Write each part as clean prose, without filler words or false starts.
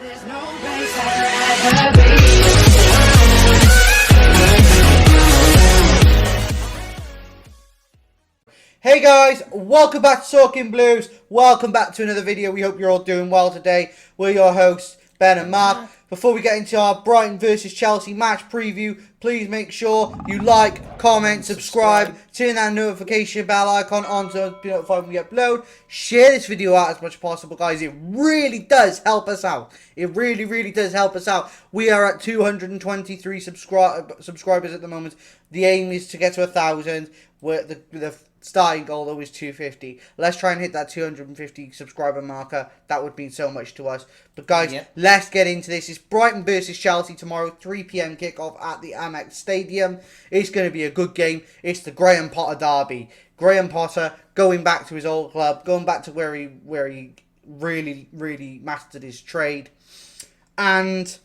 There's no place I'd rather be. Hey guys, welcome back to Talking Blues. Welcome back to another video. We hope you're all doing well today. We're your hosts, Ben and Mark. Before we get into our Brighton versus Chelsea match preview, please make sure you like, comment, subscribe, turn that notification bell icon on so be notified when we upload. Share this video out as much as possible, guys. It really does help us out. It really does help us out. We are at 223 subscribers at the moment. The aim is to get to 1,000. The starting goal though is 250. Let's try and hit that 250 subscriber marker. That would mean so much to us. But guys, Let's get into this. It's Brighton versus Chelsea tomorrow, 3 p.m. kickoff at the Amex Stadium. It's going to be a good game. It's the Graham Potter derby. Graham Potter going back to his old club, going back to where he really mastered his trade, and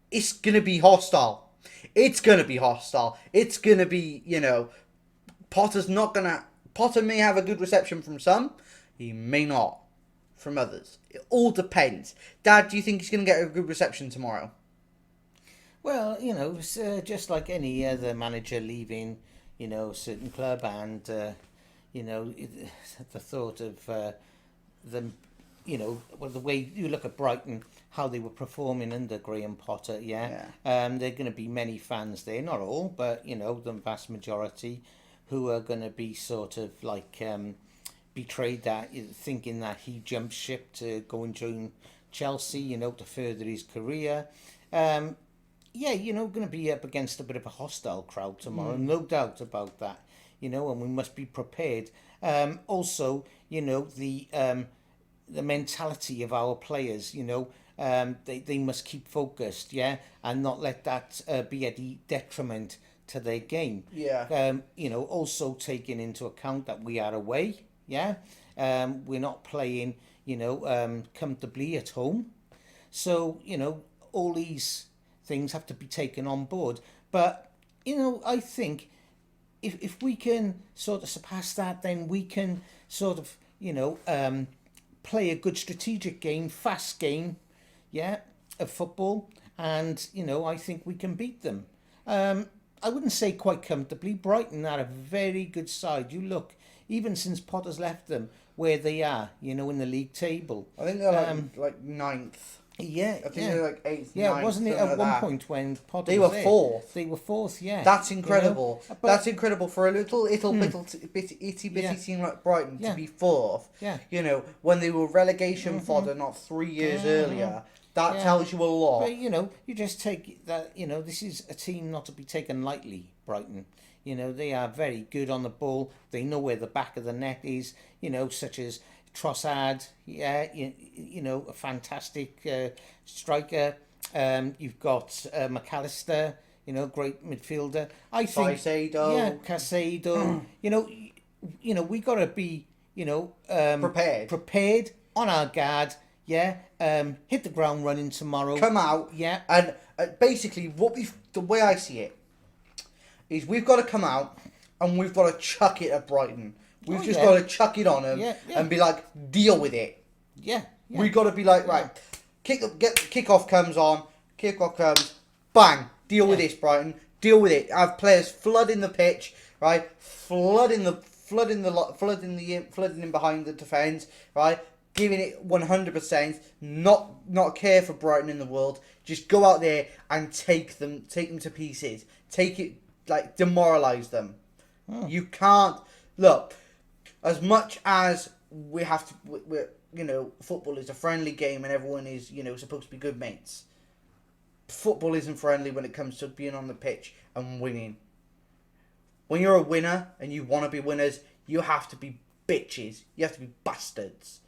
it's going to be hostile. It's going to be hostile. It's going to be, Potter may have a good reception from some. He may not from others. It all depends. Dad, do you think he's going to get a good reception tomorrow? Well, it's just like any other manager leaving, a certain club, and, the thought of them, the way you look at Brighton, how they were performing under Graham Potter, there are going to be many fans there, not all, but, the vast majority, who are going to be sort of like betrayed, that thinking that he jumped ship to go and join Chelsea, to further his career. Going to be up against a bit of a hostile crowd tomorrow, no doubt about that, and we must be prepared. Also, the mentality of our players, they must keep focused, and not let that be a detriment to their game. Also taking into account that we are away, we're not playing, comfortably at home. So, all these things have to be taken on board. But, I think if we can sort of surpass that, then we can sort of, play a good strategic game, fast game, of football, and I think we can beat them. I wouldn't say quite comfortably. Brighton are a very good side. You look, even since Potter's left them, where they are, in the league table. I think they're like ninth. I think they're like eighth. Yeah, wasn't it at one point when Potter they was were there? fourth? They were fourth. Yeah, that's incredible. But that's incredible for a little bitty team like Brighton to be fourth. When they were relegation fodder not 3 years earlier. That tells you a lot. But you just take that. This is a team not to be taken lightly. Brighton. They are very good on the ball. They know where the back of the net is. Such as Trossard, a fantastic striker. You've got McAllister, great midfielder. I think Caicedo. We got to be, prepared on our guard. Hit the ground running tomorrow. Come out. And basically, the way I see it is we've got to come out and we've got to chuck it at Brighton. We've just got to chuck it on them and be like, deal with it. We've got to be like, right, kickoff comes on, bang, deal with this, Brighton, deal with it. Have players flooding the pitch, right, flooding in behind the defence, right, giving it 100%, not care for Brighton in the world. Just go out there and take them to pieces. Demoralise them. You can't look. As much as we have to, football is a friendly game and everyone is, supposed to be good mates. Football isn't friendly when it comes to being on the pitch and winning. When you're a winner and you want to be winners, you have to be bitches. You have to be bastards.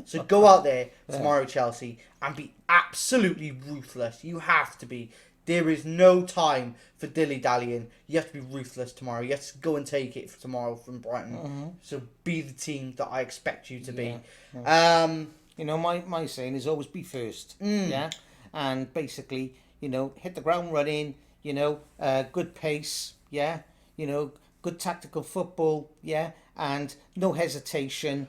So go out there tomorrow, Chelsea, and be absolutely ruthless. You have to be. There is no time for dilly-dallying. You have to be ruthless tomorrow. You have to go and take it for tomorrow from Brighton. So be the team that I expect you to be. My saying is always be first. And basically, hit the ground running, good pace, good tactical football, and no hesitation,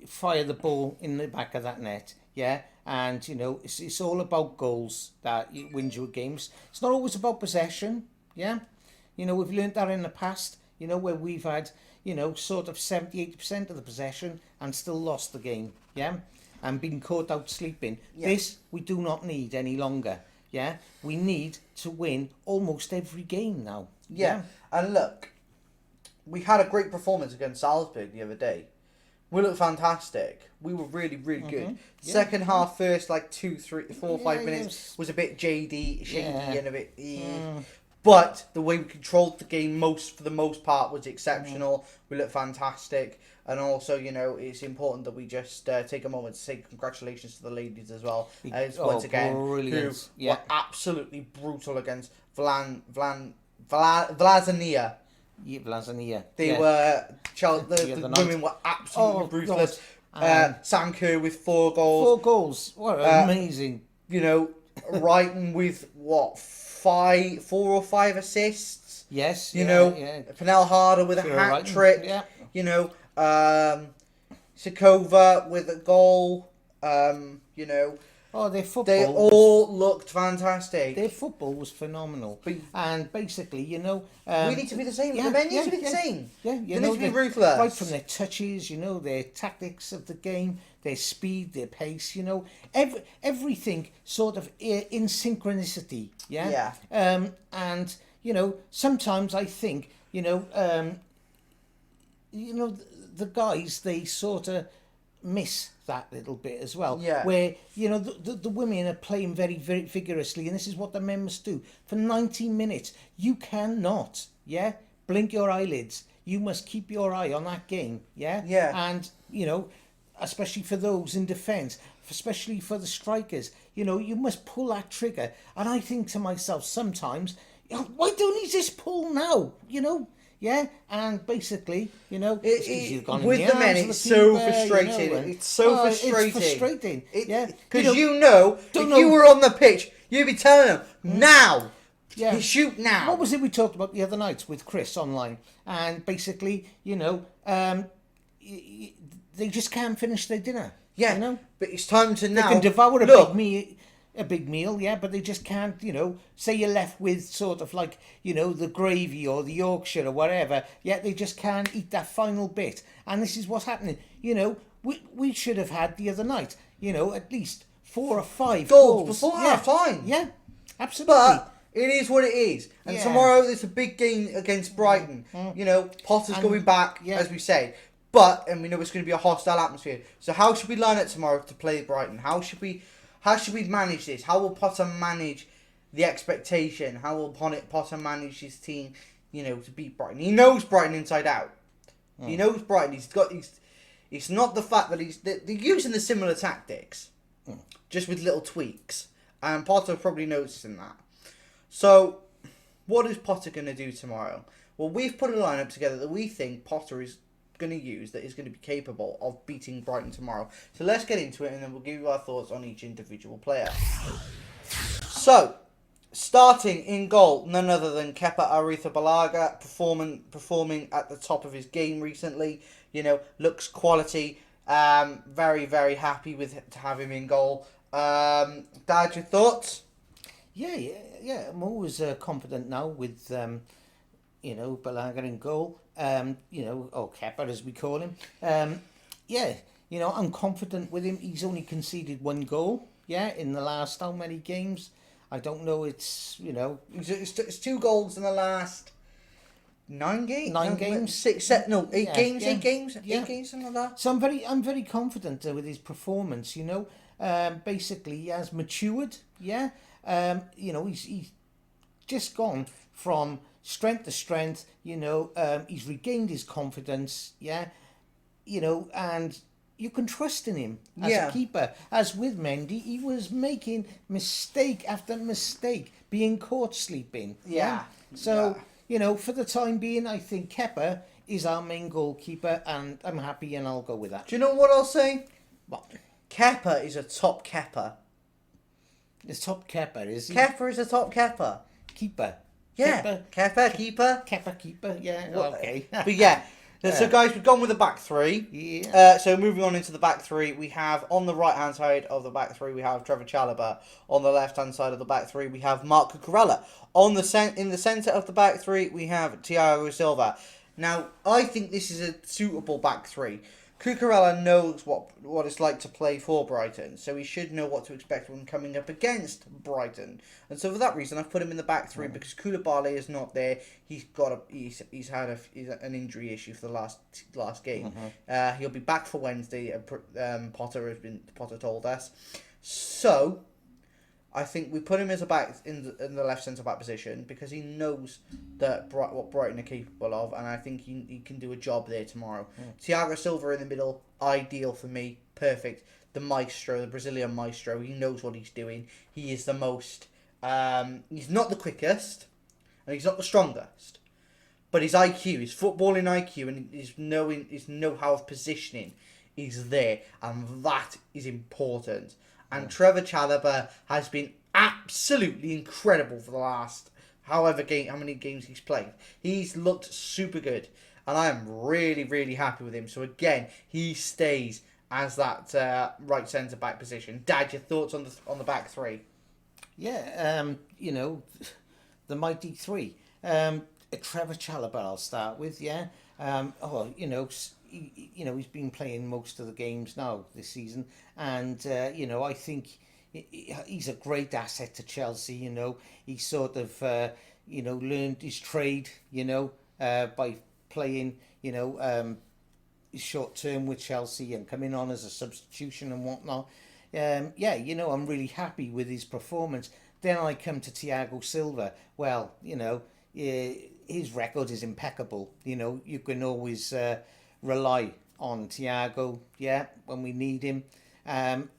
fire the ball in the back of that net. Yeah, and it's all about goals that wins you games. It's not always about possession. Yeah, we've learned that in the past. Where we've had sort of 70-80% of the possession and still lost the game. Yeah, and been caught out sleeping. Yeah. This we do not need any longer. Yeah, we need to win almost every game now. Yeah, and look, we had a great performance against Salzburg the other day. We looked fantastic. We were really, really good. Yeah. Second half, first 2, 3, 4, 5 minutes was a bit shady and a bit. But the way we controlled the game for the most part was exceptional. We looked fantastic, and also it's important that we just take a moment to say congratulations to the ladies as well. Once again, brilliant. Who were absolutely brutal against Vlazania. Yeah, Vlazania. They were the women were absolutely ruthless. Sanker with 4 goals. 4 goals. What amazing. Brighton with 4 or 5 assists. Yes. Penel Harder with a hat trick. Yeah. Sikova with a goal. Their football. They all looked fantastic. Their football was phenomenal. And basically, we need to be the same. The men need to be the same. Yeah, they need to be ruthless. Right from their touches, their tactics of the game, their speed, their pace, everything sort of in synchronicity. Yeah. Yeah. And sometimes I think, the guys, they sort of miss that little bit as well. Yeah. Where the women are playing very, very vigorously, and this is what the men must do for 90 minutes. You cannot blink your eyelids. You must keep your eye on that game. And especially for those in defence, especially for the strikers, you must pull that trigger. And I think to myself sometimes, why don't he just pull now? Yeah, and basically, with the men, it's so frustrating. It's so frustrating. It's frustrating. Because if you were on the pitch, you'd be telling them now. Yeah. Shoot now. What was it we talked about the other night with Chris online? And basically, they just can't finish their dinner. Yeah. But it's time to now. They can devour a big meal, but they just can't, say you're left with sort of the gravy or the Yorkshire or whatever, they just can't eat that final bit. And this is what's happening. We should have had the other night, at least 4 or 5 goals before half time. Yeah, absolutely. But it is what it is. And tomorrow there's a big game against Brighton. Potter's going back, as we say. But, and we know it's going to be a hostile atmosphere. So how should we line it tomorrow to play Brighton? How should we manage this? How will Potter manage the expectation? How will Potter manage his team, to beat Brighton? He knows Brighton inside out. He knows Brighton. It's not the fact that they're using the similar tactics, just with little tweaks. And Potter probably noticing that. So, what is Potter going to do tomorrow? Well, we've put a lineup together that we think Potter is going to use that is going to be capable of beating Brighton tomorrow. So let's get into it, and then we'll give you our thoughts on each individual player. So, starting in goal, none other than Kepa Arrizabalaga, performing at the top of his game recently. Looks quality. Very, very happy to have him in goal. Dad, your thoughts? Yeah. I'm always confident now with Balaga in goal. Or Kepa as we call him. I'm confident with him. He's only conceded 1 goal, in the last how many games? I don't know, it's 2 goals in the last 9 games? 9 games? 6, 7, no, 8 games, 8 games? 8 games, something like that. So I'm very confident with his performance, basically he has matured, he's just gone from strength to strength, he's regained his confidence, and you can trust in him as a keeper. As with Mendy, he was making mistake after mistake, being caught sleeping. So, for the time being, I think Kepa is our main goalkeeper, and I'm happy, and I'll go with that. Do you know what I'll say? What? Kepa is a top Kepa. The top Kepa, is he? Kepa is a top Kepa. Keeper. Yeah, Kepa, keeper. Kepa, keeper, yeah, Well, okay. But yeah, So guys, we've gone with the back three. Yeah. So moving on into the back three, we have on the right hand side of the back three, we have Trevor Chalobah. On the left hand side of the back three, we have Mark Cucurella. In the centre of the back three, we have Thiago Silva. Now, I think this is a suitable back three. Cucurella knows what it's like to play for Brighton, so he should know what to expect when coming up against Brighton. And so for that reason, I've put him in the back three because Koulibaly is not there. He's had an injury issue for the last game. He'll be back for Wednesday. Potter told us. So I think we put him as a back in the left centre back position because he knows what Brighton are capable of, and I think he can do a job there tomorrow. Thiago Silva in the middle, ideal for me, perfect. The maestro, the Brazilian maestro, he knows what he's doing. He is the most. He's not the quickest, and he's not the strongest, but his IQ, his footballing IQ, and his know-how of positioning is there, and that is important. And Trevor Chalobah has been absolutely incredible for the last how many games he's played. He's looked super good, and I am really, really happy with him. So again, he stays as that right centre back position. Dad, your thoughts on the back three? Yeah, the mighty three. Trevor Chalobah, I'll start with. Yeah. He's been playing most of the games now this season, and I think he's a great asset to Chelsea. He sort of learned his trade. By playing short term with Chelsea and coming on as a substitution and whatnot. I'm really happy with his performance. Then I come to Thiago Silva. Well, his record is impeccable. You can always rely on Thiago, when we need him. Then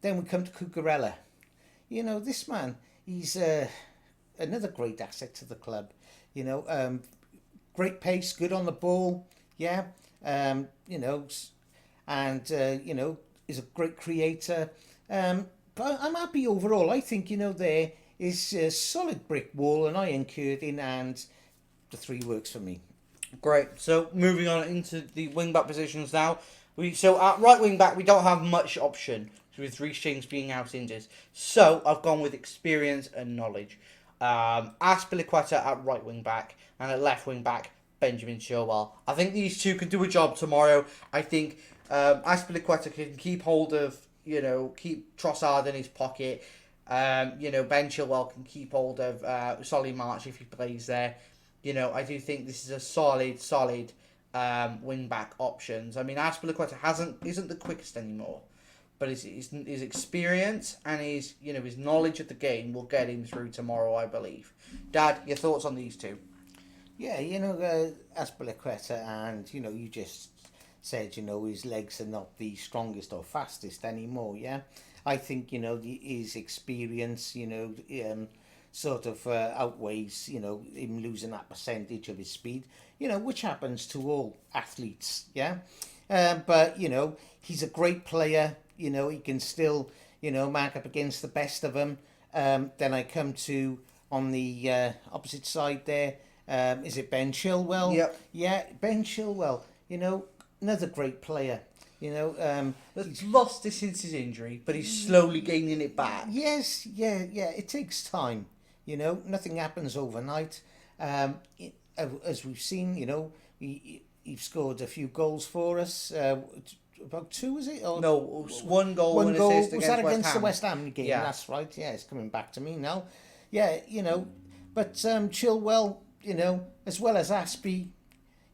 we come to Cucurella. This man, he's another great asset to the club. Great pace, good on the ball, and is a great creator. But I'm happy overall. I think, there is a solid brick wall, an iron curtain, and the three works for me. Great. So moving on into the wing back positions now. So at right wing back we don't have much option with Reece James being out injured. So I've gone with experience and knowledge. Azpilicueta at right wing back and at left wing back Benjamin Chilwell. I think these two can do a job tomorrow. I think Azpilicueta can keep hold of keep Trossard in his pocket. Ben Chilwell can keep hold of Solly March if he plays there. I do think this is a solid wing back options. I mean, Azpilicueta isn't the quickest anymore, but his experience and his knowledge of the game will get him through tomorrow, I believe. Dad, your thoughts on these two? Yeah, Azpilicueta, and you just said his legs are not the strongest or fastest anymore. Yeah, I think his experience sort of outweighs him losing that percentage of his speed, which happens to all athletes. Yeah, but he's a great player. He can still mark up against the best of them. Then I come to on the opposite side there. Is it Ben Chilwell? Yep. Yeah, Ben Chilwell. Another great player. He's lost this since his injury, but he's slowly gaining it back. Yes, yeah. It takes time. Nothing happens overnight. As we've seen, he's scored a few goals for us. About two, is it? Or no, one goal. One goal. Assist Was that against the West Ham game? Yeah. That's right. Yeah, it's coming back to me now. Yeah, but Chilwell, as well as Aspie,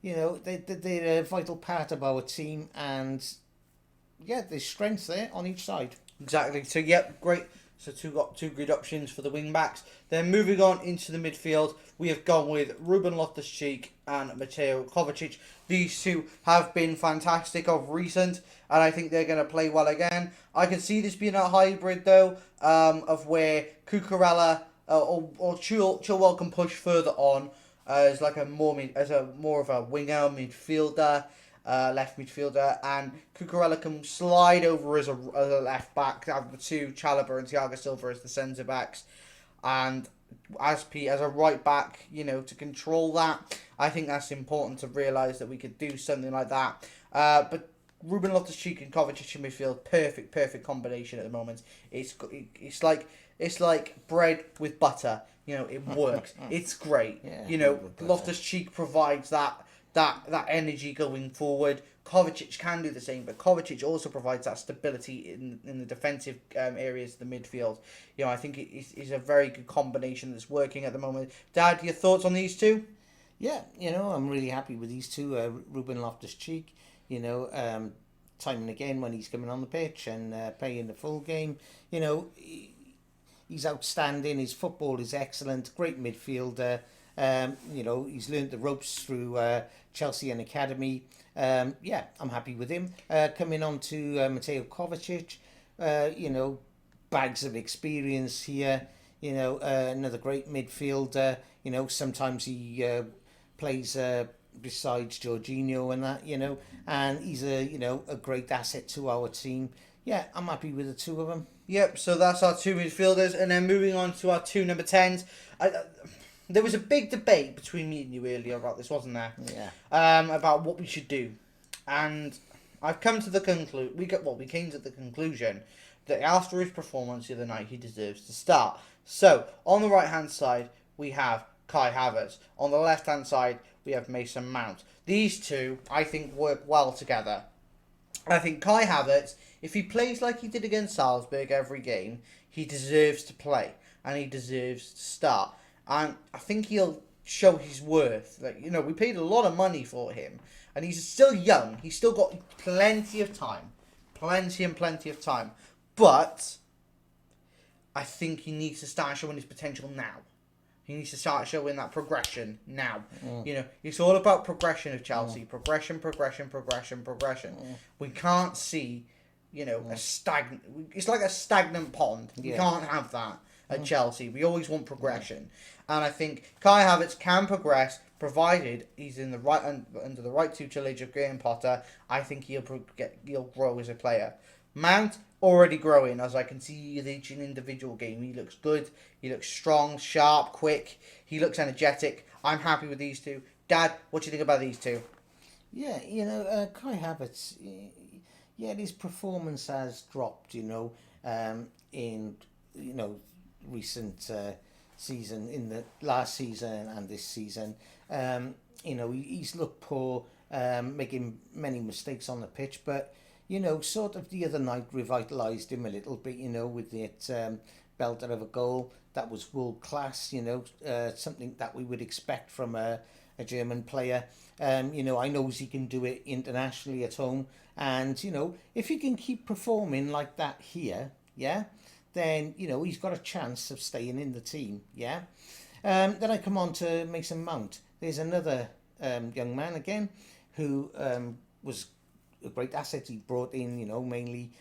they're a vital part of our team, and there's strength there on each side. Exactly. So, great. So, two good options for the wing backs. Then moving on into the midfield, we have gone with Ruben Loftus-Cheek and Mateo Kovacic. These two have been fantastic of recent, and I think they're going to play well again. I can see this being a hybrid, though, of where Cucurella or Chilwell can push further on as more of a winger midfielder. Left midfielder, and Cucurella can slide over as a left back to have the two Chalobah and Thiago Silva as the centre backs, and as a right back, to control that. I think that's important to realise that we could do something like that. But Ruben Loftus-Cheek and Kovacic in midfield, perfect combination at the moment. It's like bread with butter. It works. It's great. Yeah, Loftus-Cheek provides that energy going forward. Kovacic can do the same, but Kovacic also provides that stability in the defensive areas of the midfield. I think it's a very good combination that's working at the moment. Dad, your thoughts on these two? Yeah, I'm really happy with these two. Ruben Loftus-Cheek, time and again when he's coming on the pitch and playing the full game, he's outstanding. His football is excellent. Great midfielder. He's learned the ropes through Chelsea and Academy. I'm happy with him. Coming on to Mateo Kovacic, bags of experience here. Another great midfielder. Sometimes he plays besides Jorginho and that. And he's a great asset to our team. Yeah, I'm happy with the two of them. Yep. So that's our two midfielders, and then moving on to our two number 10s. There was a big debate between me and you earlier about this, wasn't there? Yeah. About what we should do, and I've come to the conclusion. We came to the conclusion that after his performance the other night, he deserves to start. So on the right hand side we have Kai Havertz. On the left hand side we have Mason Mount. These two, I think, work well together. I think Kai Havertz, if he plays like he did against Salzburg every game, he deserves to play and he deserves to start. And I think he'll show his worth. We paid a lot of money for him. And he's still young. He's still got plenty of time. Plenty of time. But I think he needs to start showing his potential now. He needs to start showing that progression now. It's all about progression of Chelsea. Progression. We can't see, a stagnant... It's like a stagnant pond. We can't have that at Chelsea. We always want progression. And I think Kai Havertz can progress, provided he's in the right under the right tutelage of Graham Potter. I think he'll grow as a player. Mount, already growing, as I can see each individual game. He looks good. He looks strong, sharp, quick. He looks energetic. I'm happy with these two. Dad, what do you think about these two? Yeah, Kai Havertz, his performance has dropped, in, recent season, in the last season and this season. He's looked poor, making many mistakes on the pitch, but sort of the other night revitalised him a little bit, with that belter of a goal. That was world class, something that we would expect from a German player. I know he can do it internationally at home, and if he can keep performing like that here, then he's got a chance of staying in the team. Then I come on to Mason Mount. There's another young man again who was a great asset. He brought in, mainly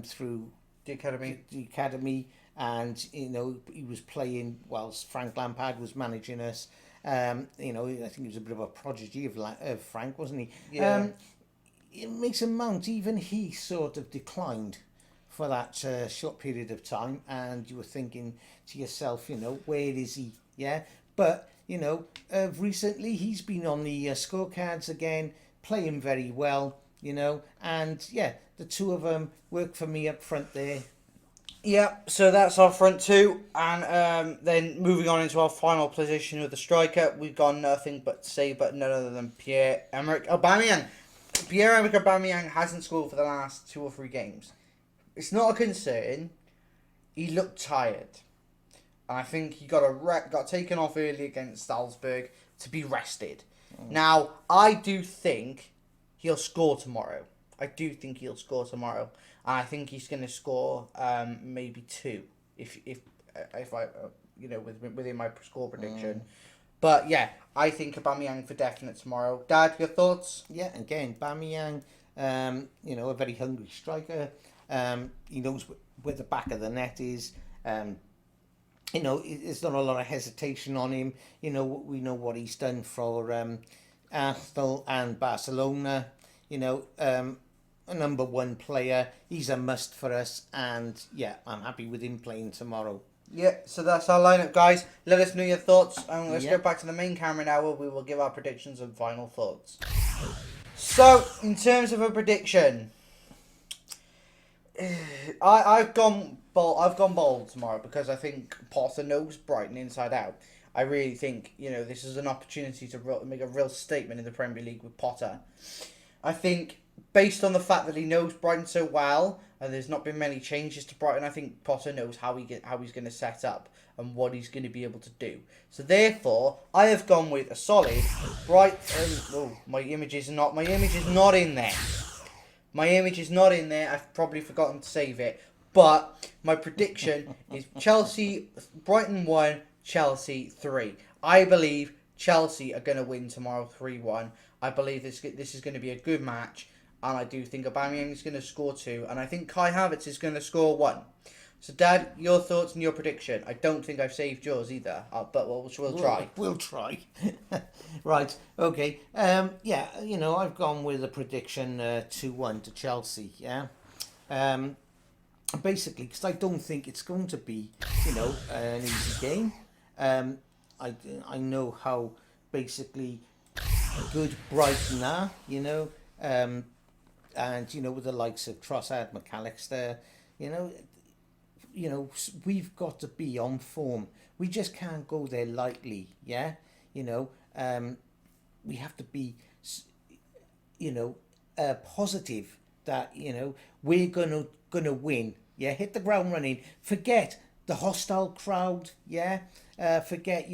through The academy, and he was playing whilst Frank Lampard was managing us. I think he was a bit of a prodigy of Frank, wasn't he? Yeah. Mason Mount, even he sort of declined for that short period of time, and you were thinking to yourself, where is he? But recently he's been on the scorecards again, playing very well. And the two of them work for me up front there. Yeah, so that's our front two, and then moving on into our final position with the striker, we've got nothing but to say but none other than Pierre-Emerick Aubameyang. Pierre-Emerick Aubameyang hasn't scored for the last 2 or 3 games. It's not a concern. He looked tired. And I think he got taken off early against Salzburg to be rested. Now, I do think he'll score tomorrow. And I think he's going to score maybe 2 if I within my score prediction. But yeah, I think Aubameyang for definite tomorrow. Dad, your thoughts? Yeah, again, Aubameyang, a very hungry striker. He knows where the back of the net is. There's not a lot of hesitation on him. We know what he's done for Arsenal and Barcelona. A number 1 player. He's a must for us, and I'm happy with him playing tomorrow. Yeah, so that's our lineup, guys. Let us know your thoughts, and let's Yep. go back to the main camera now, where we will give our predictions and final thoughts. So, in terms of a prediction, I've gone bold. I've gone bold tomorrow because I think Potter knows Brighton inside out. I really think this is an opportunity to make a real statement in the Premier League with Potter. I think based on the fact that he knows Brighton so well, and there's not been many changes to Brighton, I think Potter knows how he's going to set up and what he's going to be able to do. So therefore, I have gone with a solid Brighton. Oh, my image is not in there. My image is not in there. I've probably forgotten to save it. But my prediction is Brighton 1, Chelsea 3. I believe Chelsea are going to win tomorrow 3-1. I believe this is going to be a good match. And I do think Aubameyang is going to score 2. And I think Kai Havertz is going to score 1. So, Dad, your thoughts and your prediction. I don't think I've saved yours either. But we'll try. We'll try. Right. Okay. Yeah. I've gone with a prediction 2-1 to Chelsea. Yeah. Basically, because I don't think it's going to be, an easy game. I know how basically good Brighton are. And with the likes of Trossard, McAllister, we've got to be on form. We just can't go there lightly, yeah? We have to be, positive that, we're gonna win, yeah? Hit the ground running. Forget the hostile crowd, yeah? Forget,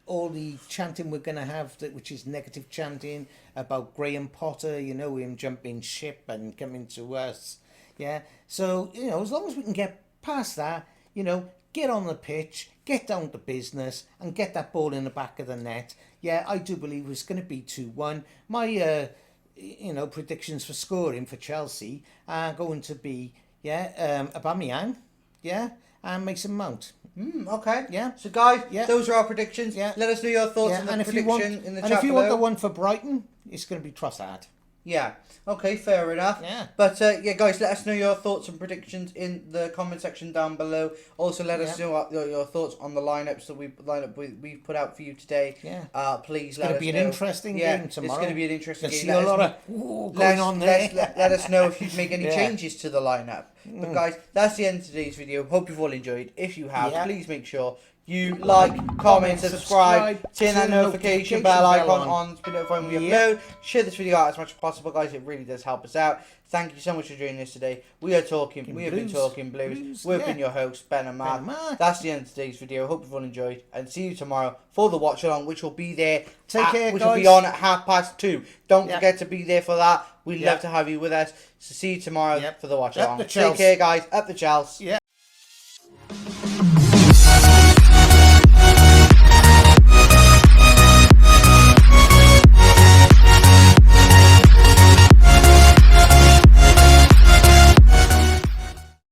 all the chanting we're going to have, which is negative chanting about Graham Potter, him jumping ship and coming to us. Yeah. So, as long as we can get past that, get on the pitch, get down to business and get that ball in the back of the net. Yeah, I do believe it's going to be 2-1. My, predictions for scoring for Chelsea are going to be, Aubameyang, yeah, and Mason Mount. Okay. Yeah. So, guys, Yeah. those are our predictions. Yeah. Let us know your thoughts Yeah, on the and prediction in the chat if you below. want the one for Brighton, it's going to be Trossard. Yeah. Okay, fair enough. Yeah. But guys, let us know your thoughts and predictions in the comment section down below. Also, let us know your thoughts on the lineups that we've put out for you today. Yeah. Please It's let going us to be an know. interesting Yeah, game tomorrow. it's going to be an interesting You'll game. see a lot of going on there. Let us know if you'd make any Yeah. changes to the lineup. But guys, that's the end of today's video. Hope you've all enjoyed. If you have, Yeah. please make sure you like, comment, subscribe, turn that notification bell icon on to be notified when we upload. Share this video out as much as possible, guys. It really does help us out. Thank you so much for joining us today. We have been talking blues. We've been your hosts, Ben and Mark. That's the end of today's video. Hope you've all enjoyed, and see you tomorrow for the watch along, which will be there. Which will be on at 2:30. Don't forget to be there for that. We'd love to have you with us. So see you tomorrow for the watch along. Take care, guys. Up the Chelsea.